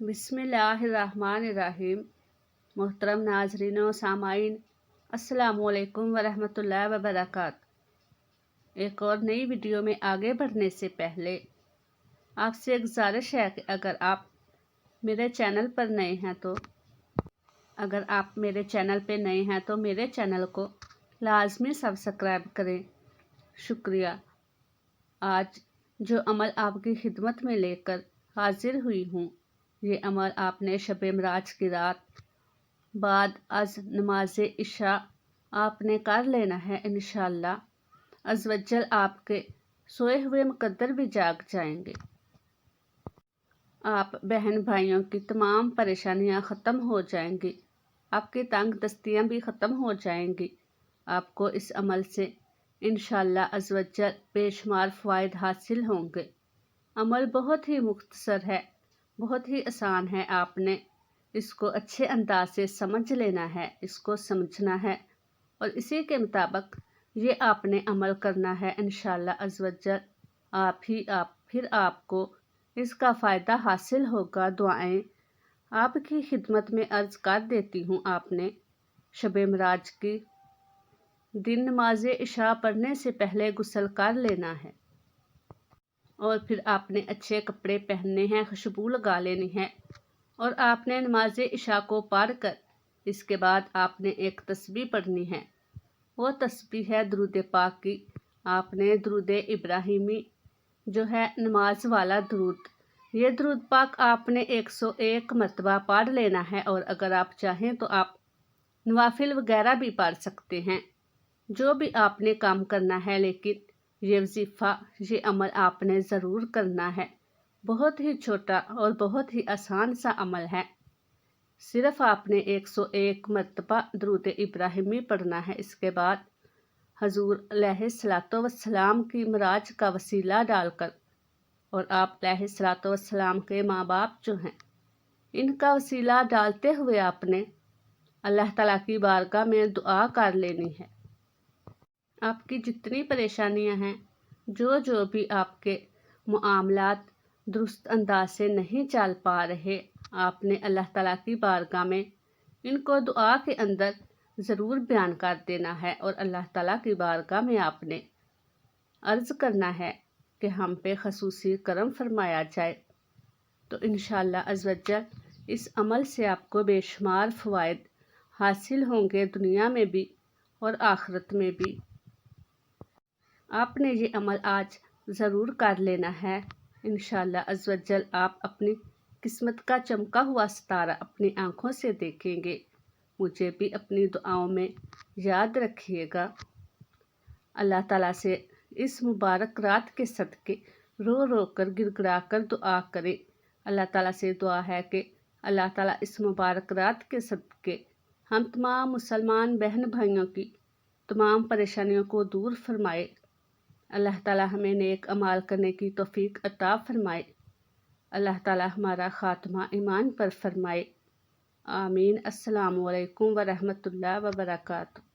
बिस्मिल्लाहिर्रहमानिर्रहीम। मोहतरम नाज़रीन व सामाईन, अस्सलामुअलैकुम वरहमतुल्लाहि वबरकातुहू। एक और नई वीडियो में आगे बढ़ने से पहले आपसे एक गुजारिश है कि अगर आप मेरे चैनल पर नए हैं तो मेरे चैनल को लाजमी सब्सक्राइब करें। शुक्रिया। आज जो अमल आपकी खिदमत में लेकर हाजिर हुई हूँ, ये अमल आपने शब मराज की रात बाद अज नमाज इशा आपने कर लेना है। इंशाअल्लाह अज़्वजल आपके सोए हुए मुकद्दर भी जाग जाएंगे। आप बहन भाइयों की तमाम परेशानियां ख़त्म हो जाएंगी, आपकी तंग दस्तियां भी ख़त्म हो जाएंगी। आपको इस अमल से इंशाअल्लाह अज़्वजल बेशुमार फ़वाइद हासिल होंगे। अमल बहुत ही मुख्तसर है, बहुत ही आसान है। आपने इसको अच्छे अंदाज से समझ लेना है, इसको समझना है और इसी के मुताबिक ये आपने अमल करना है। इंशाअल्लाह अज़्वजल फिर आपको इसका फ़ायदा हासिल होगा। दुआएं आपकी खिदमत में अर्ज़ कर देती हूँ। आपने शब मराज की दिन नमाज इशा पढ़ने से पहले गुस्ल कर लेना है और फिर आपने अच्छे कपड़े पहनने हैं, खुशबू लगा लेनी है और आपने नमाज इशा को पढ़ कर इसके बाद आपने एक तस्बीह पढ़नी है। वो तस्बीह है दुरूद पाक की। आपने दुरूद इब्राहिमी जो है नमाज वाला दुरूद, ये दुरूद पाक आपने 101 मरतबा पढ़ लेना है। और अगर आप चाहें तो आप नवाफिल वगैरह भी पढ़ सकते हैं, जो भी आपने काम करना है। लेकिन ये वजीफ़ा, ये अमल आपने ज़रूर करना है। बहुत ही छोटा और बहुत ही आसान सा अमल है। सिर्फ़ आपने 101 मरतबा दुरूद इब्राहिमी पढ़ना है। इसके बाद हजूर अलैहिस्सलातो वस्सलाम की मराज का वसीला डालकर और आप अलैहिस्सलातो वस्सलाम के माँ बाप जो हैं, इनका वसीला डालते हुए आपने अल्लाह ताला की बारगाह में दुआ कर लेनी है। आपकी जितनी परेशानियां हैं, जो भी आपके मुआमलात दुरुस्त अंदाज से नहीं चल पा रहे, आपने अल्लाह ताला की बारगाह में इनको दुआ के अंदर ज़रूर बयान कर देना है और अल्लाह ताला की बारगाह में आपने अर्ज़ करना है कि हम पे खसूसी करम फरमाया जाए। तो इंशाअल्लाह अज़्वजल इस अमल से आपको बेशुमार फ़वाइद हासिल होंगे, दुनिया में भी और आखिरत में भी। आपने ये अमल आज ज़रूर कर लेना है। इंशाअल्लाह अज़्वजल आप अपनी किस्मत का चमका हुआ सितारा अपनी आँखों से देखेंगे। मुझे भी अपनी दुआओं में याद रखिएगा। अल्लाह ताला से इस मुबारक रात के सदके रो रो कर गिड़गिड़ा कर दुआ करें। अल्लाह ताला से दुआ है कि अल्लाह ताला इस मुबारक रात के सदके हम तमाम मुसलमान बहन भाइयों की तमाम परेशानियों को दूर फरमाए। अल्लाह ताला हमें नेक अमाल करने की तौफीक अता फरमाए। अल्लाह ताला हमारा ख़ात्मा ईमान पर फरमाए। आमीन। अस्सलामु अलैकुम वरहमतुल्लाहि वबरकातुहू।